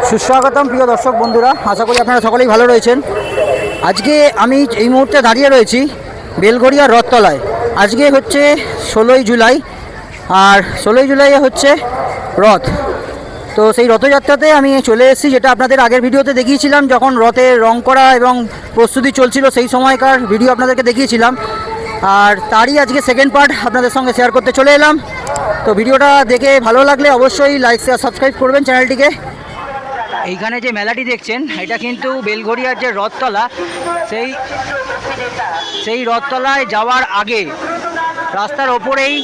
সুস্বাগতম প্রিয় দর্শক বন্ধুরা, আশা করি আপনারা সকলেই ভালো রয়েছেন। আজকে আমি এই মুহূর্তে দাঁড়িয়ে রয়েছি বেলঘড়িয়ার রথতলায়। আজকে হচ্ছে 16ই জুলাই, আর 16ই জুলাই হচ্ছে রথ। তো সেই রথযাত্রাতে আমি চলে এসেছি, যেটা আপনাদের আগের ভিডিওতে দেখিয়েছিলাম, যখন রথে রং করা এবং প্রস্তুতি চলছিল সেই সময়কার ভিডিও আপনাদেরকে দেখিয়েছিলাম। আর তারই আজকে সেকেন্ড পার্ট আপনাদের সঙ্গে শেয়ার করতে চলে এলাম। তো ভিডিওটা দেখে ভালো লাগলে অবশ্যই লাইক শেয়ার সাবস্ক্রাইব করবেন চ্যানেলটিকে। এইখানে যে মেলাটি দেখছেন, এটা কিন্তু বেলঘড়িয়ার যে রথতলা, সেই রথতলায় যাওয়ার আগে রাস্তার ওপরেই।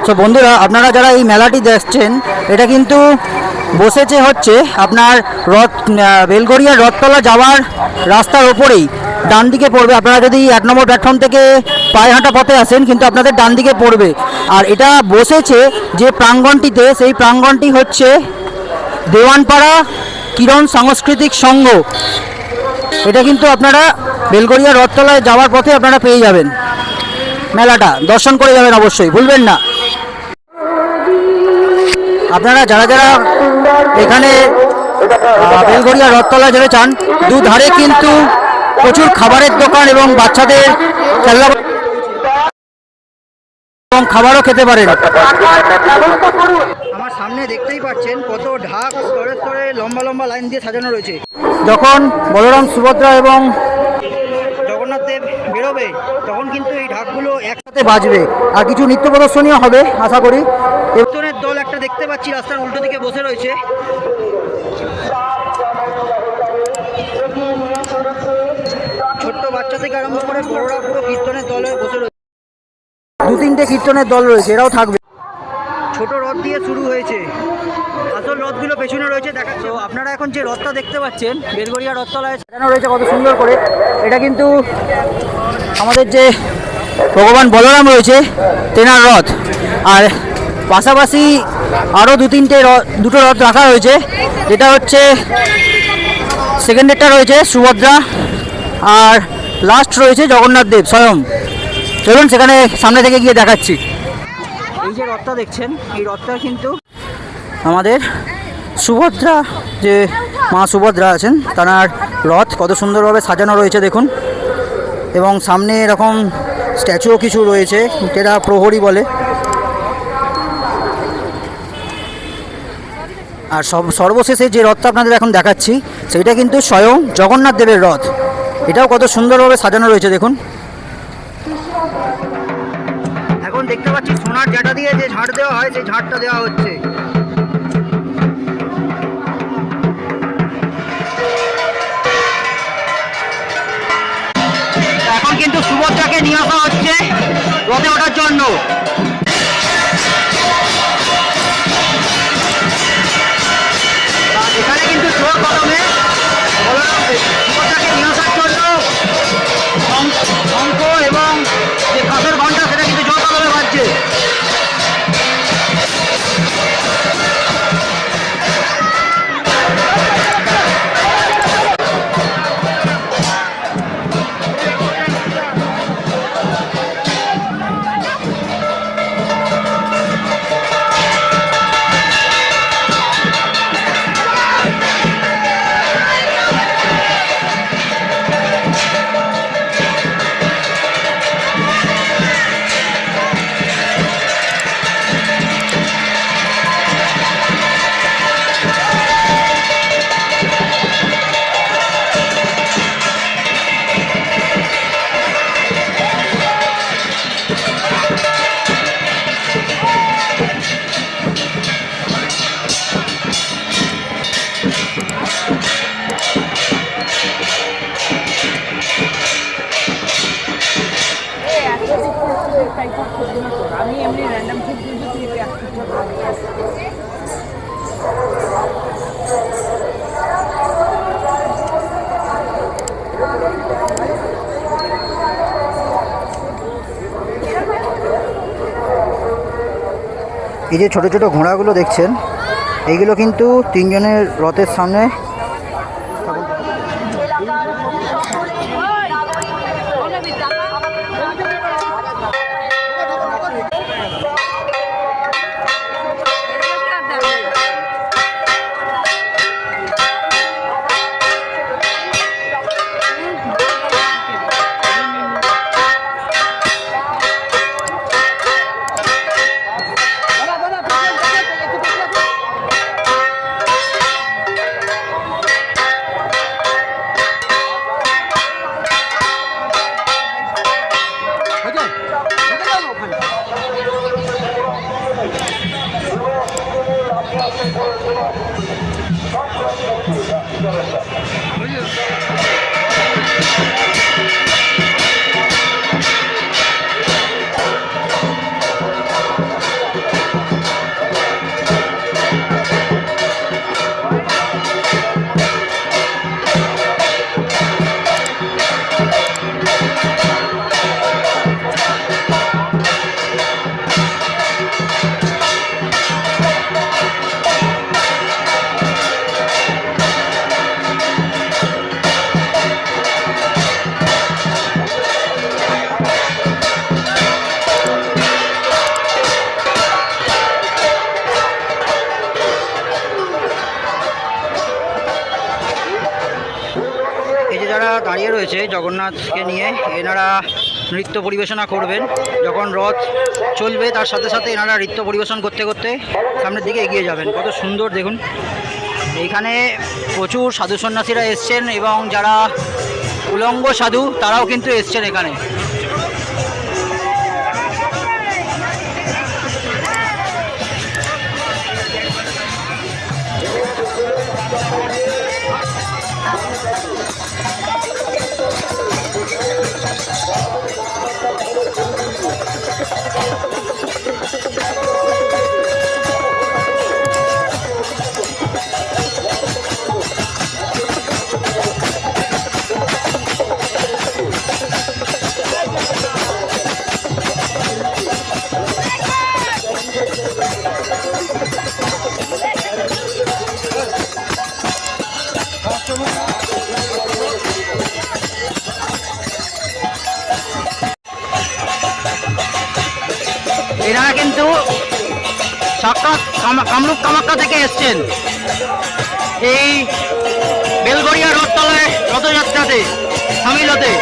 তো বন্ধুরা, আপনারা যারা এই মেলাটি দেখছেন, এটা কিন্তু বসেছে হচ্ছে আপনার বেলঘড়িয়ার রথতলা যাওয়ার রাস্তার ওপরেই ডান দিকে পড়বে। আপনারা যদি 1 নম্বর প্ল্যাটফর্ম থেকে পায়ে হাঁটা পথে আসেন, কিন্তু আপনাদের ডান দিকে পড়বে। আর এটা বসেছে যে প্রাঙ্গণটিতে, সেই প্রাঙ্গণটি হচ্ছে দেওয়ানপাড়া কিরণ সাংস্কৃতিক সংঘ। এটা কিন্তু আপনারা বেলঘড়িয়া রথতলায় যাওয়ার পথে আপনারা পেয়ে যাবেন। মেলাটা দর্শন করে যাবেন, অবশ্যই ভুলবেন না। আপনারা যারা যারা এখানে বেলঘড়িয়া রথতলায় যেতে চান, দুধারে কিন্তু প্রচুর খাবারের দোকান এবং বাচ্চাদের খেলনা এবং খাবারও খেতে পারেন। আমার সামনে দেখতেই পাচ্ছেন কত ঢাক স্তরে স্তরে লম্বা লম্বা লাইন দিয়ে সাজানো রয়েছে। যখন বলরাম, সুভদ্রা এবং জগন্নাথ দেব বেরোবে, তখন কিন্তু এই ঢাকগুলো একসাথে বাজবে। আর কিছু নৃত্য প্রদর্শনীও হবে আশা করি। কীর্তনের দল একটা দেখতে পাচ্ছি রাস্তার উল্টো দিকে বসে রয়েছে। ছোট্ট বাচ্চা থেকে আরম্ভ করে বড়রা পুরো কীর্তনের দলে বসে রয়েছে। 2-3টে কীর্তনের দল রয়েছে, এরাও থাকবে। ছোট রথ দিয়ে শুরু হয়েছে, আসল রথগুলো পেছনে রয়েছে দেখাচ্ছে। আপনারা এখন যে রথটা দেখতে পাচ্ছেন বেলঘড়িয়া রথতলায় সাজানো রয়েছে কত সুন্দর করে, এটা কিন্তু আমাদের যে ভগবান বলরাম রয়েছে তেনার রথ। আর পাশাপাশি আরও দুটো রথ রাখা হয়েছে, যেটা হচ্ছে সেকেন্ডেরটা রয়েছে সুভদ্রা, আর লাস্ট রয়েছে জগন্নাথ দেব স্বয়ং। চলুন সেখানে সামনে থেকে গিয়ে দেখাচ্ছি। এই যে রথটা দেখছেন, এই রথটা কিন্তু আমাদের সুভদ্রা, যে মা সুভদ্রা আছেন তার রথ। কত সুন্দরভাবে সাজানো রয়েছে দেখুন। এবং সামনে এরকম স্ট্যাচুও কিছু রয়েছে, যেটা প্রহরী বলে। আর সর্বশেষে যে রথটা আপনাদের এখন দেখাচ্ছি, সেইটা কিন্তু স্বয়ং জগন্নাথ দেবের রথ। এটাও কত সুন্দরভাবে সাজানো রয়েছে দেখুন। এখন দেখতে পাচ্ছি সোনার জাটা দিয়ে যে ঝাড় দেওয়া হয়, সেই ঝাড়টা দেওয়া হচ্ছে। এখন কিন্তু সুভদ্রাকে নিয়ে আসা হচ্ছে রথে ওঠার জন্য। এখানে কিন্তু জোর কদমে সুভদ্রাকে নিয়ে আসার জন্য শঙ্খ এবং যে কাঁসের ঘণ্টা, সেটা কিন্তু জোর কদমে বাজছে। আমি এমনি র্যান্ডম ফুড কিন্তু ক্লিপে আসছি। এই যে ছোট ছোট ঘোড়াগুলো দেখছেন, এইগুলো কিন্তু 3 জনের রথের সামনে দাঁড়িয়ে রয়েছে জগন্নাথকে নিয়ে। এনারা নৃত্য পরিবেশনা করবেন, যখন রথ চলবে তার সাথে সাথে এনারা নৃত্য পরিবেশন করতে করতে সামনের দিকে এগিয়ে যাবেন। কত সুন্দর দেখুন, এইখানে প্রচুর সাধু সন্ন্যাসীরা এসছেন এবং যারা উলঙ্গ সাধু তারাও কিন্তু এসছেন এখানে। এনারা কিন্তু সাক্ষাৎ কামরূপ কামাখ্যা থেকে এসছেন এই বেলগড়িয়া রথতলায় রথযাত্রাতে সামিল হতে।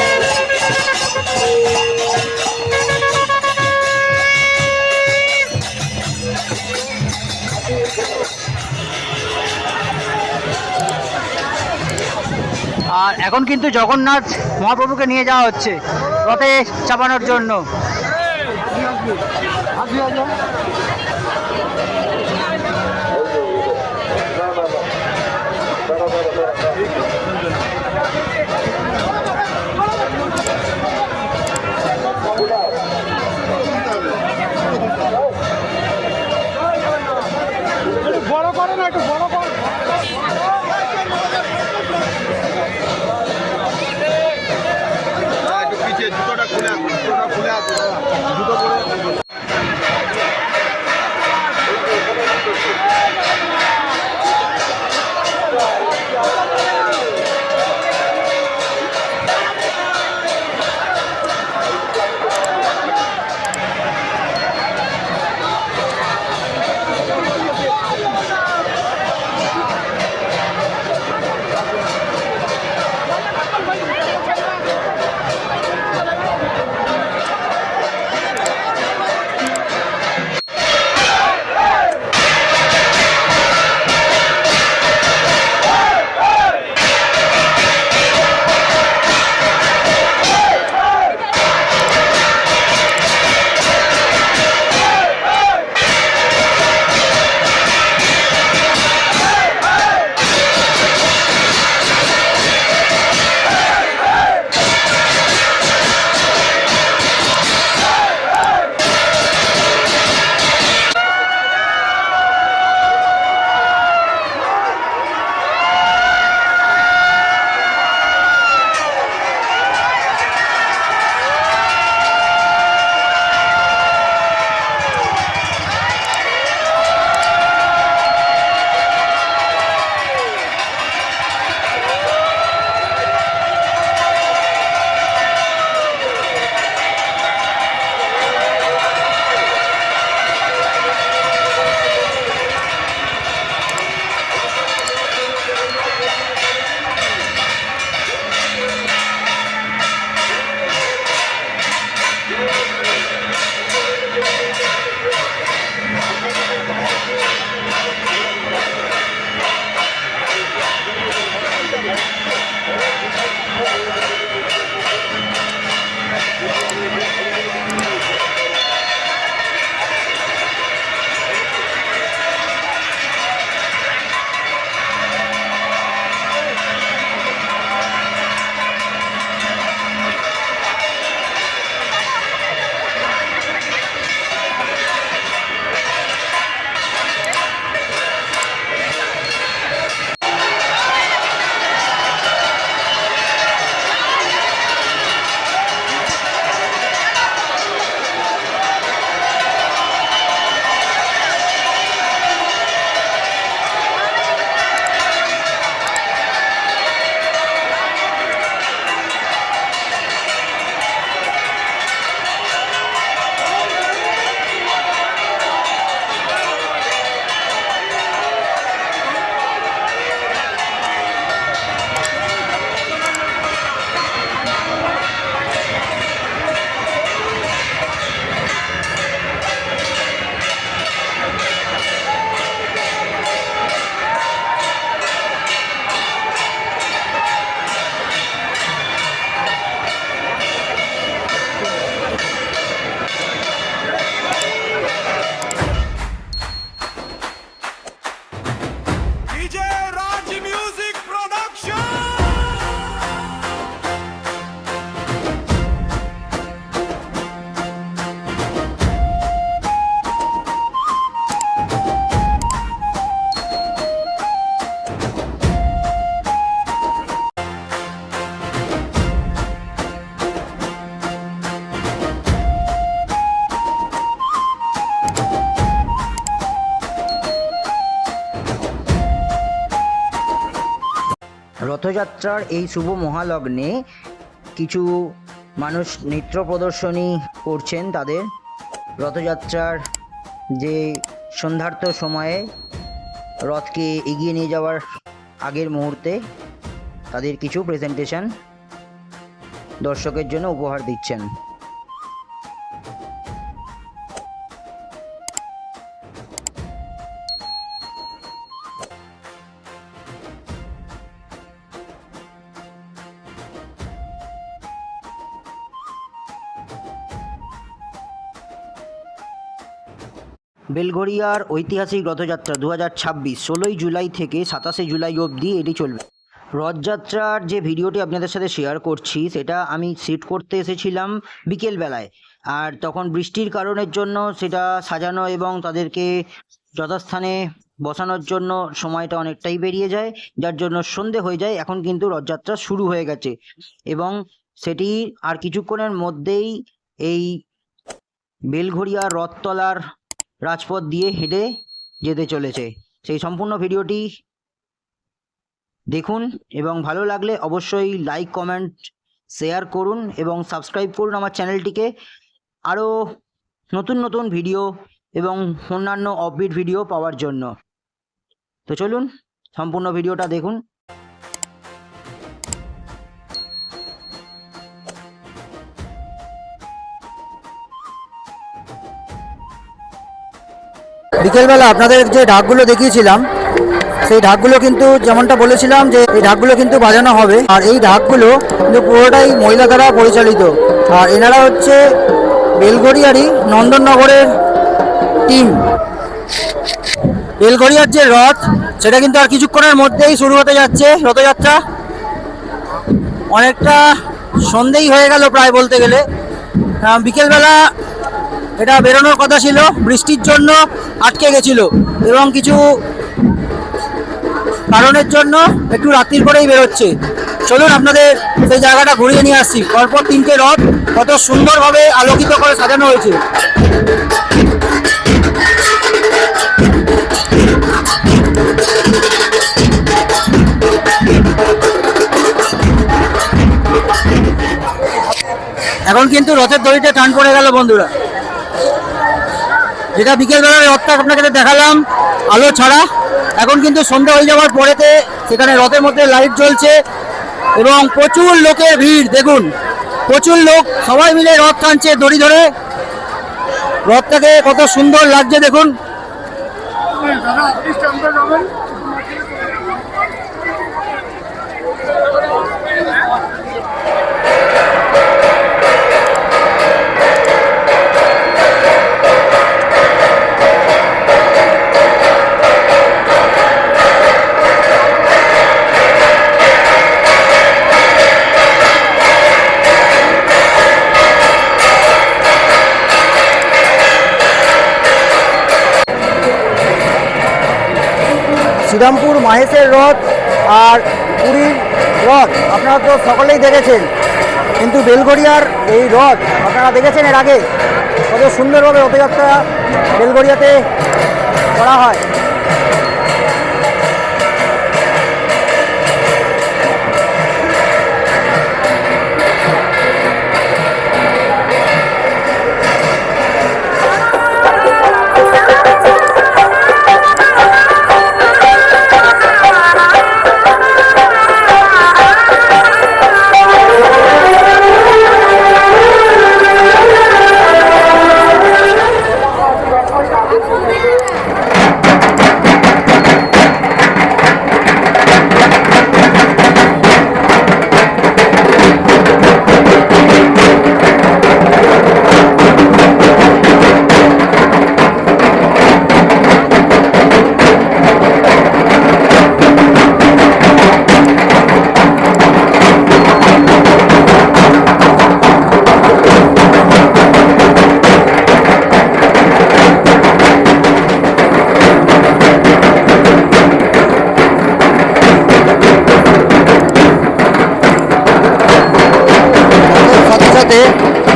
আর এখন কিন্তু জগন্নাথ মহাপ্রভুকে নিয়ে যাওয়া হচ্ছে রথে চাপানোর জন্য। বড় করে না, একটু বড় করে। একটু পিছিয়ে জুতোটা খুলে আসুন, জুতোটা খুলে আসুন, জুতো পরে রথযাত্রার এই শুভ মহালগ্নে কিছু মানুষ নৃত্য প্রদর্শনী করছেন তাদের রথযাত্রার যে সন্ধ্যার্ত সময়ে রথকে এগিয়ে নিয়ে যাওয়ার আগের মুহূর্তে তাদের কিছু প্রেজেন্টেশন দর্শকের জন্য উপহার দিচ্ছেন। বেলঘরিয়ার ঐতিহাসিক রথযাত্রা 2026 16ই জুলাই থেকে 27শে জুলাই অবধি এটি চলবে। রথযাত্রার যে ভিডিওটি আপনাদের সাথে শেয়ার করছি সেটা আমি শ্যুট করতে এসেছিলাম বিকেলবেলায়, আর তখন বৃষ্টির কারণের জন্য সেটা সাজানো এবং তাদেরকে যথাস্থানে বসানোর জন্য সময়টা অনেকটাই বেরিয়ে যায়, যার জন্য সন্ধে হয়ে যায়। এখন কিন্তু রথযাত্রা শুরু হয়ে গেছে এবং সেটি আর কিছুক্ষণের মধ্যেই এই বেলঘরিয়া রথতলার রাজপথ দিয়ে হেঁটে যেতে চলেছে। সেই সম্পূর্ণ ভিডিওটি দেখুন এবং ভালো লাগলে অবশ্যই লাইক, কমেন্ট, শেয়ার করুন এবং সাবস্ক্রাইব করুন আমার চ্যানেলটিকে আরও নতুন নতুন ভিডিও এবং অন্যান্য অফবিট ভিডিও পাওয়ার জন্য। তো চলুন সম্পূর্ণ ভিডিওটা দেখুন। বিকেলবেলা আপনাদের যে ঢাকগুলো দেখিয়েছিলাম সেই ঢাকগুলো কিন্তু যেমনটা বলেছিলাম যে এই ঢাকগুলো কিন্তু বাজানো হবে, আর এই ঢাকগুলো কিন্তু পুরোটাই মহিলা দ্বারা পরিচালিত। আর এনারা হচ্ছে বেলঘরিয়ারই নন্দননগরের টিম। বেলঘরিয়ার যে রথ সেটা কিন্তু আর কিছুক্ষণের মধ্যেই শুরু হতে যাচ্ছে রথযাত্রা। অনেকটা সন্ধেই হয়ে গেল প্রায় বলতে গেলে। বিকেলবেলা এটা বেরোনোর কথা ছিল, বৃষ্টির জন্য আটকে গেছিল এবং কিছু কারণের জন্য একটু রাত্রির করেই বেরোচ্ছে। চলুন আপনাদের সেই জায়গাটা ঘুরিয়ে নিয়ে আসছি। পরপর 3টে রথ কত সুন্দরভাবে আলোকিত করে সাজানো হয়েছে। এখন কিন্তু রথের দড়িতে টান পড়ে গেল বন্ধুরা। যেটা বিকেলবেলার রথটা আপনাকে দেখালাম আলো ছাড়া, এখন কিন্তু সন্ধ্যা হয়ে যাওয়ার পরেতে সেখানে রথের মধ্যে লাইট জ্বলছে এবং প্রচুর লোকের ভিড়। দেখুন প্রচুর লোক সবাই মিলে রথ টানছে দড়ি ধরে। রথটাকে কত সুন্দর লাগছে দেখুন। শ্রীরামপুর মাহেশের রথ আর পুরীর রথ আপনারা তো সকলেই দেখেছেন, কিন্তু বেলঘরিয়ার এই রথ আপনারা দেখেছেন এর আগে কত সুন্দরভাবে রথযাত্রা বেলঘরিয়াতে করা হয়।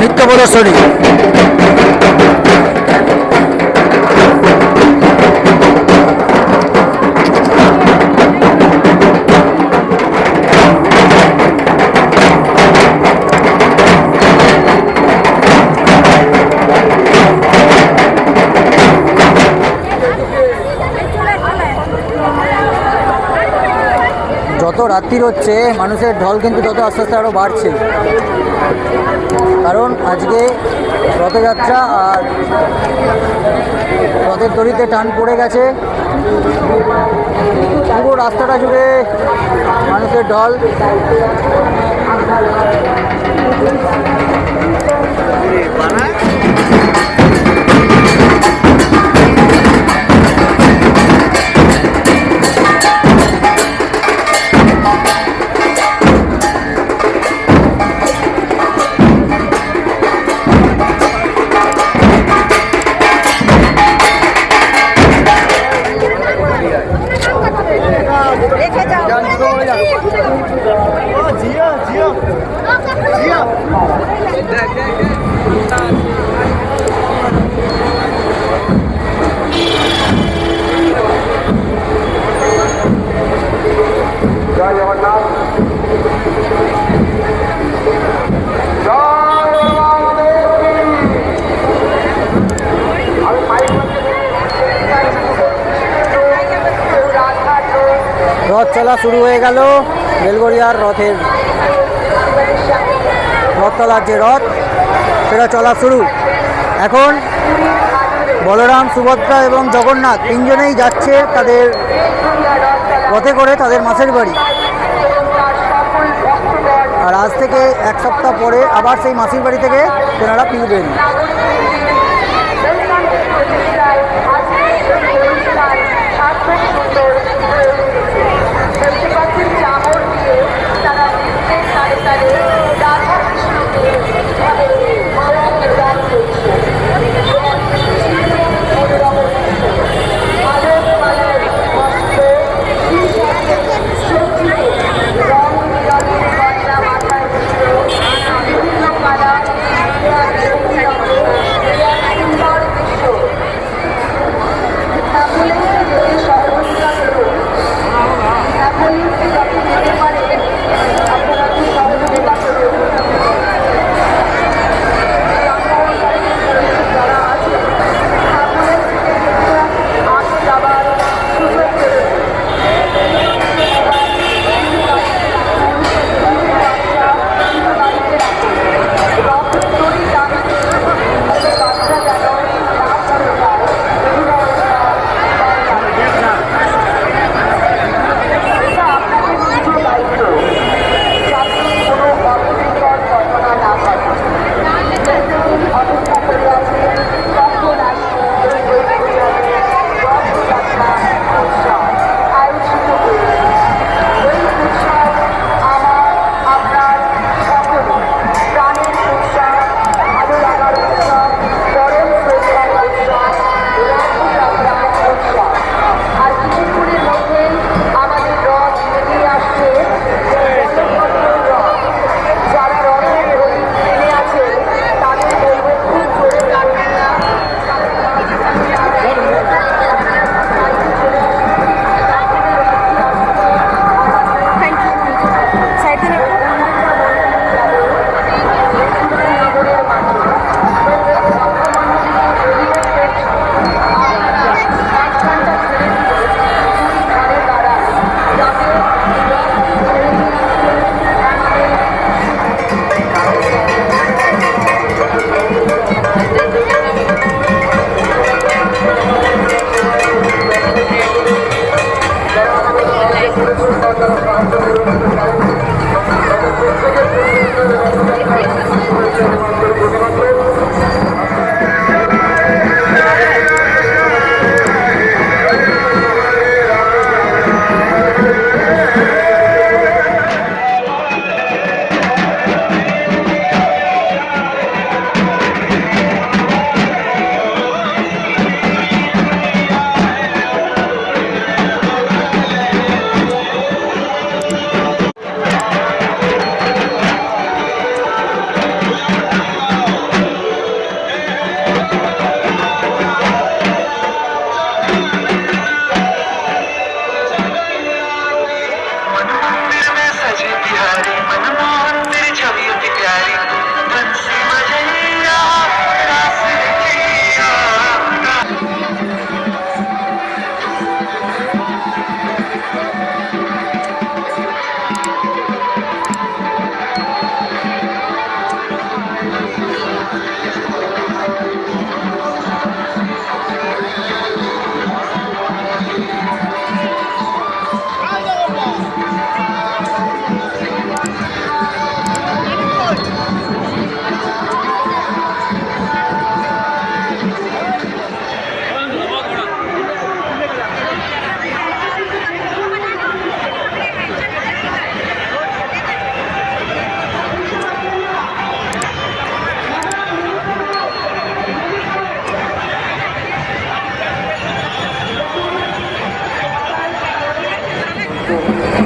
নৃত্য প্রদর্শনী। রাত্রির হচ্ছে মানুষের ঢল কিন্তু তত আস্তে আস্তে আরও বাড়ছে, কারণ আজকে রথযাত্রা আর রথের দড়িতে টান পড়ে গেছে। পুরো রাস্তাটা জুড়ে মানুষের ঢল। রেখে যাও জয় জগন্নাথ রথ চলা শুরু হয়ে গেল। বেলগড়িয়ার রথের রথতলার যে রথ সেটা চলা শুরু। এখন বলরাম, সুভদ্রা এবং জগন্নাথ তিনজনেই যাচ্ছে তাদের রথে করে তাদের মাসির বাড়ি। আর আজ থেকে এক সপ্তাহ পরে আবার সেই মাসির বাড়ি থেকে তেনারা ফিরবেন।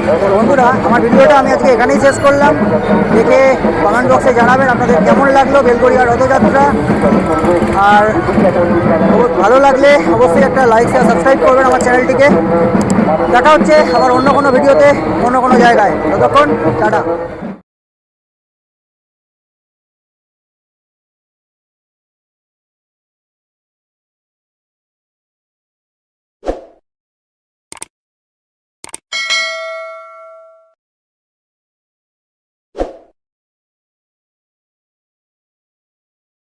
তো বন্ধুরা, আমার ভিডিওটা আমি আজকে এখানেই শেষ করলাম। দেখে কমেন্ট বক্সে জানাবেন আপনাদের কেমন লাগলো বেলঘড়িয়া রথযাত্রা। আর ভালো লাগলে অবশ্যই একটা লাইক শেয়ার সাবস্ক্রাইব করবেন আমার চ্যানেলটিকে। দেখা হচ্ছে আবার অন্য কোনো ভিডিওতে, অন্য কোনো জায়গায়। ততক্ষণ টাটা।